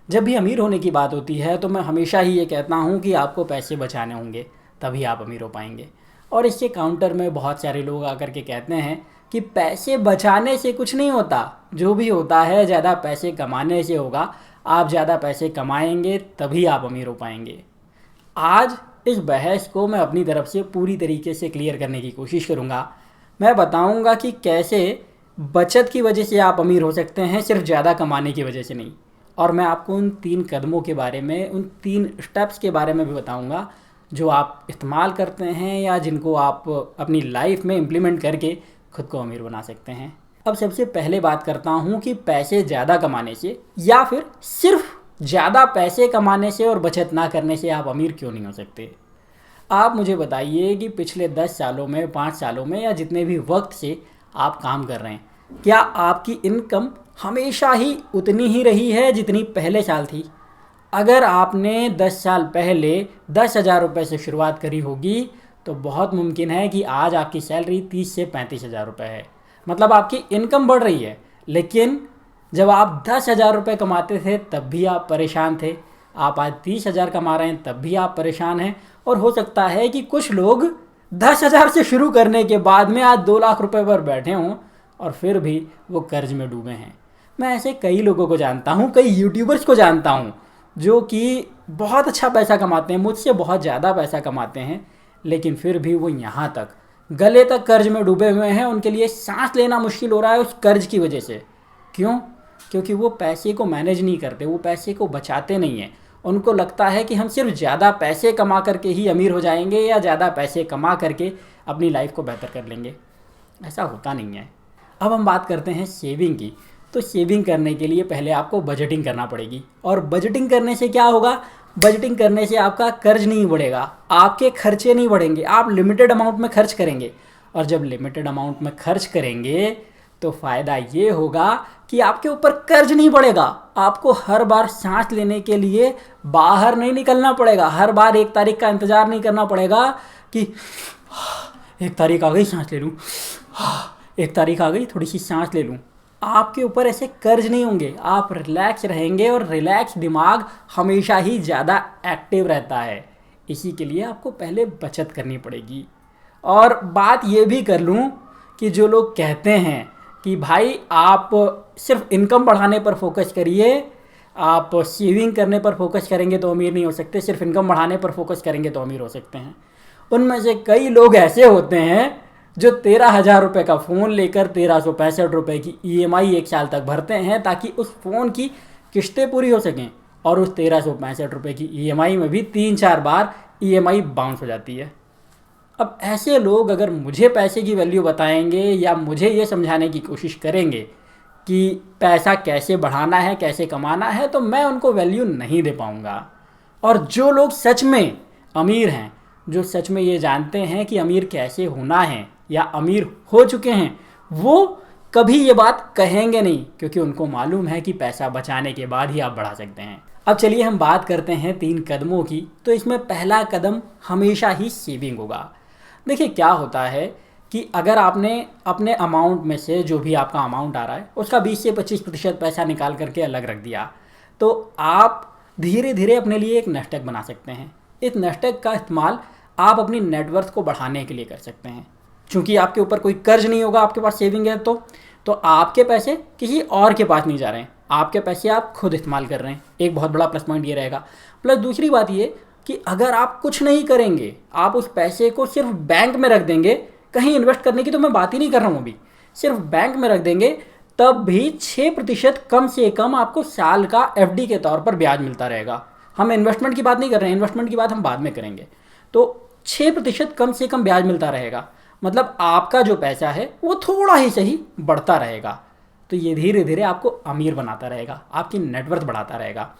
जब भी अमीर होने की बात होती है तो मैं हमेशा ही ये कहता हूँ कि आपको पैसे बचाने होंगे, तभी आप अमीर हो पाएंगे। और इसके काउंटर में बहुत सारे लोग आकर के कहते हैं कि पैसे बचाने से कुछ नहीं होता, जो भी होता है ज़्यादा पैसे कमाने से होगा। आप ज़्यादा पैसे कमाएंगे तभी आप अमीर हो पाएंगे। आज इस बहस को मैं अपनी तरफ से पूरी तरीके से क्लियर करने की कोशिश करूँगा। मैं बताऊँगा कि कैसे बचत की वजह से आप अमीर हो सकते हैं, सिर्फ ज़्यादा कमाने की वजह से नहीं। और मैं आपको उन 3 कदमों के बारे में, उन 3 स्टेप्स के बारे में भी बताऊंगा जो आप इस्तेमाल करते हैं या जिनको आप अपनी लाइफ में इम्प्लीमेंट करके खुद को अमीर बना सकते हैं। अब सबसे पहले बात करता हूँ कि पैसे ज़्यादा कमाने से या फिर सिर्फ ज़्यादा पैसे कमाने से और बचत ना करने से आप अमीर क्यों नहीं हो सकते। आप मुझे बताइए कि पिछले 10 सालों में, 5 सालों में या जितने भी वक्त से आप काम कर रहे हैं, क्या आपकी इनकम हमेशा ही उतनी ही रही है जितनी पहले साल थी? अगर आपने 10 साल पहले 10,000 रुपये से शुरुआत करी होगी तो बहुत मुमकिन है कि आज आपकी सैलरी 30 से 35,000 रुपये है। मतलब आपकी इनकम बढ़ रही है, लेकिन जब आप 10,000 रुपये कमाते थे तब भी आप परेशान थे। आप आज 30,000 कमा रहे हैं तब भी आप परेशान हैं। और हो सकता है कि कुछ लोग 10,000 से शुरू करने के बाद में आज 2 लाख रुपए पर बैठे हों और फिर भी वो कर्ज में डूबे हैं। मैं ऐसे कई लोगों को जानता हूँ, कई यूट्यूबर्स को जानता हूँ जो कि बहुत अच्छा पैसा कमाते हैं, मुझसे बहुत ज़्यादा पैसा कमाते हैं, लेकिन फिर भी वो यहाँ तक गले तक कर्ज में डूबे हुए हैं। उनके लिए सांस लेना मुश्किल हो रहा है उस कर्ज की वजह से। क्यों? क्योंकि वो पैसे को मैनेज नहीं करते, वो पैसे को बचाते नहीं हैं। उनको लगता है कि हम सिर्फ ज़्यादा पैसे कमा करके ही अमीर हो जाएंगे या ज़्यादा पैसे कमा करके अपनी लाइफ को बेहतर कर लेंगे। ऐसा होता नहीं है। अब हम बात करते हैं सेविंग की। तो सेविंग करने के लिए पहले आपको बजटिंग करना पड़ेगी। और बजटिंग करने से क्या होगा? बजटिंग करने से आपका कर्ज नहीं बढ़ेगा, आपके खर्चे नहीं बढ़ेंगे, आप लिमिटेड अमाउंट में खर्च करेंगे। और जब लिमिटेड अमाउंट में खर्च करेंगे तो फ़ायदा ये होगा कि आपके ऊपर कर्ज नहीं बढ़ेगा। आपको हर बार सांस लेने के लिए बाहर नहीं निकलना पड़ेगा, हर बार 1 तारीख का इंतज़ार नहीं करना पड़ेगा कि 1 तारीख आ गई सांस ले लूँ, 1 तारीख आ गई थोड़ी सी सांस ले लूँ। आपके ऊपर ऐसे कर्ज नहीं होंगे, आप रिलैक्स रहेंगे और रिलैक्स दिमाग हमेशा ही ज़्यादा एक्टिव रहता है। इसी के लिए आपको पहले बचत करनी पड़ेगी। और बात ये भी कर लूँ कि जो लोग कहते हैं कि भाई आप सिर्फ इनकम बढ़ाने पर फोकस करिए, आप सेविंग करने पर फोकस करेंगे तो अमीर नहीं हो सकते, सिर्फ इनकम बढ़ाने पर फोकस करेंगे तो अमीर हो सकते हैं। उनमें से कई लोग ऐसे होते हैं जो 13,000 रुपये का फ़ोन लेकर 1,365 रुपये की ईएमआई 1 साल तक भरते हैं ताकि उस फ़ोन की किस्तें पूरी हो सकें। और उस 1,365 रुपये की ईएमआई में भी 3-4 बार ईएमआई बाउंस हो जाती है। अब ऐसे लोग अगर मुझे पैसे की वैल्यू बताएंगे या मुझे ये समझाने की कोशिश करेंगे कि पैसा कैसे बढ़ाना है, कैसे कमाना है, तो मैं उनको वैल्यू नहीं दे पाऊँगा। और जो लोग सच में अमीर हैं, जो सच में ये जानते हैं कि अमीर कैसे होना है या अमीर हो चुके हैं, वो कभी ये बात कहेंगे नहीं, क्योंकि उनको मालूम है कि पैसा बचाने के बाद ही आप बढ़ा सकते हैं। अब चलिए हम बात करते हैं 3 कदमों की। तो इसमें पहला कदम हमेशा ही सेविंग होगा। देखिए क्या होता है कि अगर आपने अपने अमाउंट में से, जो भी आपका अमाउंट आ रहा है, उसका 20 से 25% पैसा निकाल करके अलग रख दिया, तो आप धीरे धीरे अपने लिए एक नेस्टैक बना सकते हैं। इस नेस्टैक का इस्तेमाल आप अपनी नेटवर्थ को बढ़ाने के लिए कर सकते हैं। चूँकि आपके ऊपर कोई कर्ज नहीं होगा, आपके पास सेविंग है, तो आपके पैसे किसी और के पास नहीं जा रहे हैं, आपके पैसे आप खुद इस्तेमाल कर रहे हैं। एक बहुत बड़ा प्लस पॉइंट ये रहेगा। प्लस दूसरी बात ये कि अगर आप कुछ नहीं करेंगे, आप उस पैसे को सिर्फ बैंक में रख देंगे, कहीं इन्वेस्ट करने की तो मैं बात ही नहीं कर रहा हूँ अभी, सिर्फ बैंक में रख देंगे, तब भी 6% कम से कम आपको साल का एफडी के तौर पर ब्याज मिलता रहेगा। हम इन्वेस्टमेंट की बात नहीं कर रहे हैं, इन्वेस्टमेंट की बात हम बाद में करेंगे। तो 6% कम से कम ब्याज मिलता रहेगा, मतलब आपका जो पैसा है वो थोड़ा ही सही बढ़ता रहेगा। तो ये धीरे धीरे आपको अमीर बनाता रहेगा, आपकी नेटवर्थ बढ़ाता रहेगा।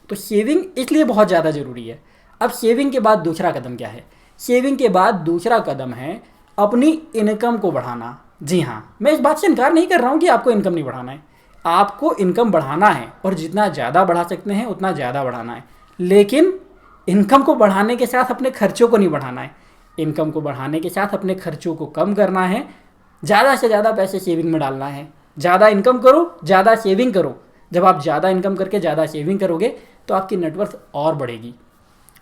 तो सेविंग इसलिए बहुत ज़्यादा ज़रूरी है। अब सेविंग के बाद दूसरा कदम क्या है? सेविंग के बाद दूसरा कदम है अपनी इनकम को बढ़ाना। जी हाँ, मैं इस बात से इनकार नहीं कर रहा हूँ कि आपको इनकम नहीं बढ़ाना है, आपको इनकम बढ़ाना है और जितना ज़्यादा बढ़ा सकते हैं उतना ज़्यादा बढ़ाना है। लेकिन इनकम को बढ़ाने के साथ अपने खर्चों को नहीं बढ़ाना है। इनकम को बढ़ाने के साथ अपने खर्चों को कम करना है, ज़्यादा से ज़्यादा पैसे सेविंग में डालना है। ज़्यादा इनकम करो, ज़्यादा सेविंग करो, जब आप ज़्यादा इनकम करके ज़्यादा सेविंग करोगे तो आपकी नेटवर्थ और बढ़ेगी।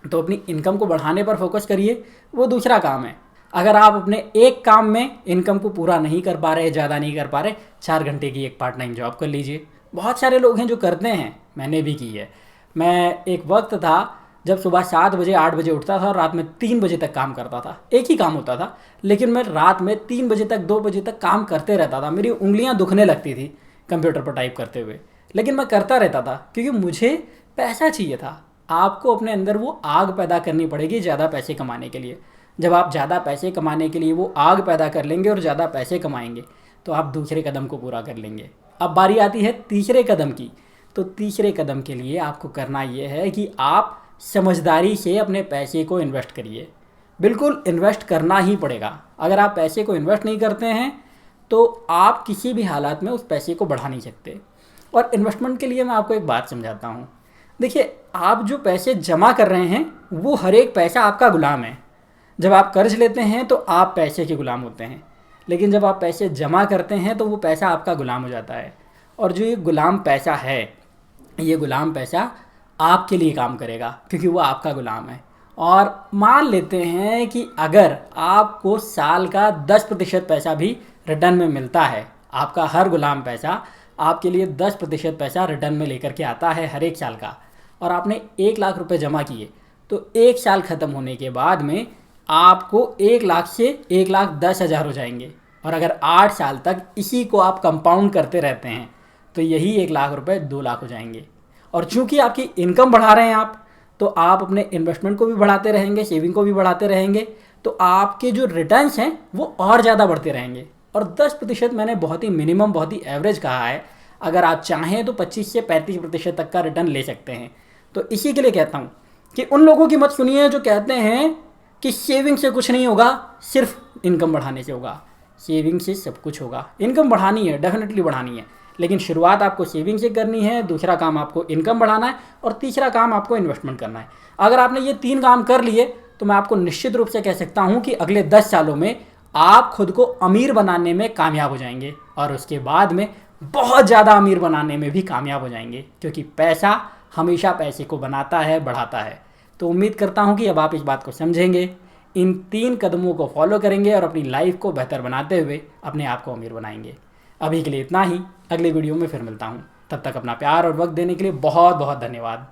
तो अपनी इनकम को बढ़ाने पर फोकस करिए, वो दूसरा काम है। अगर आप अपने एक काम में इनकम को पूरा नहीं कर पा रहे, ज़्यादा नहीं कर पा रहे, 4 घंटे की एक पार्ट टाइम जॉब कर लीजिए। बहुत सारे लोग हैं जो करते हैं, मैंने भी की है। मैं एक वक्त था जब सुबह 7 बजे 8 बजे उठता था और रात में 3 बजे तक काम करता था। एक ही काम होता था, लेकिन मैं रात में 3 बजे तक 2 बजे तक काम करते रहता था। मेरी उंगलियां दुखने लगती थी कंप्यूटर पर टाइप करते हुए, लेकिन मैं करता रहता था क्योंकि मुझे पैसा चाहिए था। आपको अपने अंदर वो आग पैदा करनी पड़ेगी ज़्यादा पैसे कमाने के लिए। जब आप ज़्यादा पैसे कमाने के लिए वो आग पैदा कर लेंगे और ज़्यादा पैसे कमाएंगे तो आप दूसरे कदम को पूरा कर लेंगे। अब बारी आती है तीसरे कदम की। तो तीसरे कदम के लिए आपको करना ये है कि आप समझदारी से अपने पैसे को इन्वेस्ट करिए। बिल्कुल इन्वेस्ट करना ही पड़ेगा। अगर आप पैसे को इन्वेस्ट नहीं करते हैं तो आप किसी भी हालात में उस पैसे को बढ़ा नहीं सकते। और इन्वेस्टमेंट के लिए मैं आपको एक बात समझाता हूँ। देखिए, आप जो पैसे जमा कर रहे हैं वो हर एक पैसा आपका गुलाम है। जब आप कर्ज लेते हैं तो आप पैसे के गुलाम होते हैं, लेकिन जब आप पैसे जमा करते हैं तो वो पैसा आपका गुलाम हो जाता है। और जो ये गुलाम पैसा है, ये गुलाम पैसा आपके लिए काम करेगा क्योंकि वो आपका गुलाम है। और मान लेते हैं कि अगर आपको साल का 10% पैसा भी रिटर्न में मिलता है, आपका हर गुलाम पैसा आपके लिए 10% पैसा रिटर्न में लेकर के आता है हर एक साल का, और आपने 1 लाख रुपए जमा किए, तो 1 साल ख़त्म होने के बाद में आपको 1 लाख से 1,10,000 हो जाएंगे। और अगर 8 साल तक इसी को आप कंपाउंड करते रहते हैं तो यही 1 लाख रुपए 2 लाख हो जाएंगे। और चूंकि आपकी इनकम बढ़ा रहे हैं आप, तो आप अपने इन्वेस्टमेंट को भी बढ़ाते रहेंगे, सेविंग को भी बढ़ाते रहेंगे, तो आपके जो रिटर्न्स हैं वो और ज़्यादा बढ़ते रहेंगे। और 10% मैंने बहुत ही मिनिमम, बहुत ही एवरेज कहा है। अगर आप चाहें तो 25 से 35% तक का रिटर्न ले सकते हैं। तो इसी के लिए कहता हूँ कि उन लोगों की मत सुनिए जो कहते हैं कि सेविंग से कुछ नहीं होगा, सिर्फ इनकम बढ़ाने से होगा। सेविंग से सब कुछ होगा। इनकम बढ़ानी है, डेफिनेटली बढ़ानी है, लेकिन शुरुआत आपको सेविंग से करनी है, दूसरा काम आपको इनकम बढ़ाना है, और तीसरा काम आपको इन्वेस्टमेंट करना है। अगर आपने ये 3 काम कर लिए तो मैं आपको निश्चित रूप से कह सकता हूँ कि अगले 10 सालों में आप खुद को अमीर बनाने में कामयाब हो जाएंगे, और उसके बाद में बहुत ज़्यादा अमीर बनाने में भी कामयाब हो जाएंगे, क्योंकि पैसा हमेशा पैसे को बनाता है, बढ़ाता है। तो उम्मीद करता हूँ कि अब आप इस बात को समझेंगे, इन 3 कदमों को फॉलो करेंगे और अपनी लाइफ को बेहतर बनाते हुए अपने आप को अमीर बनाएंगे। अभी के लिए इतना ही, अगले वीडियो में फिर मिलता हूँ। तब तक अपना प्यार और वक्त देने के लिए बहुत बहुत धन्यवाद।